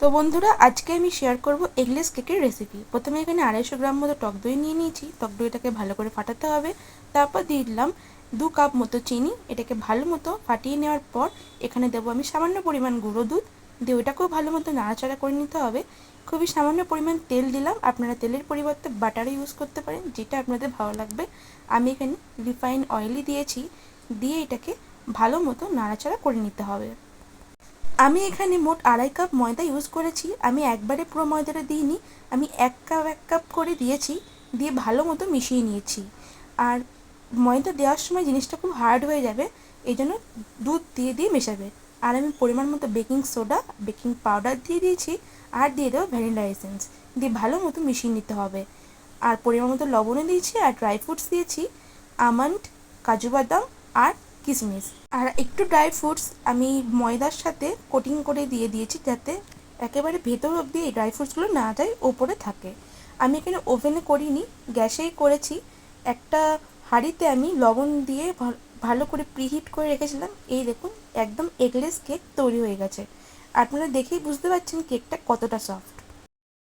তো বন্ধুরা, আজকে আমি শেয়ার করব এগলেস কেকের রেসিপি। প্রথমে এখানে 250 গ্রাম মতো টক দই নিয়ে নিয়েছি। টক দইটাকে ভালো করে ফাটাতে হবে। তারপর দিয়ে দিলাম 2 কাপ মতো চিনি। এটাকে ভালো মতো ফাটিয়ে নেওয়ার পর এখানে দেবো আমি সামান্য পরিমাণ গুঁড়ো দুধ দিয়ে ওইটাকেও ভালো মতো নাড়াচাড়া করে নিতে হবে। খুবই সামান্য পরিমাণ তেল দিলাম। আপনারা তেলের পরিবর্তে বাটারও ইউজ করতে পারেন, যেটা আপনাদের ভালো লাগবে। আমি এখানে রিফাইন অয়েলই দিয়েছি। দিয়ে এটাকে ভালো মতো নাড়াচাড়া করে নিতে হবে। আমি এখানে মোট 2.5 কাপ ময়দা ইউজ করেছি। আমি একবারে পুরো ময়দাটা দিইনি, আমি এক কাপ করে দিয়েছি। দিয়ে ভালো মতো মিশিয়ে নিয়েছি। আর ময়দা দেওয়ার সময় জিনিসটা খুব হার্ড হয়ে যাবে, এই জন্য দুধ দিয়ে দিয়ে মেশাবে। আর আমি পরিমাণ মতো বেকিং সোডা, বেকিং পাউডার দিয়ে দিয়েছি। আর দিয়ে দেবো ভ্যানিলা এসেন্স, দিয়ে ভালো মতো মিশিয়ে নিতে হবে। আর পরিমাণ মতো লবণও দিয়েছি, আর ড্রাই ফ্রুটস দিয়েছি, আমন্ড, কাজু বাদাম আর কিশমিশ। আর একটু ড্রাই ফ্রুটস আমি ময়দার সাথে কোটিং করে দিয়ে দিয়েছি, যাতে একেবারে ভেতর অবধি এই ড্রাই ফ্রুটসগুলো না যায়, ওপরে থাকে। আমি এখানে ওভেনে করিনি, গ্যাসেই করেছি। একটা হাঁড়িতে আমি লবণ দিয়ে ভালো করে প্রিহিট করে রেখেছিলাম। এই দেখুন, একদম এগলেস কেক তৈরি হয়ে গেছে। আপনারা দেখেই বুঝতে পারছেন কেকটা কতটা সফট।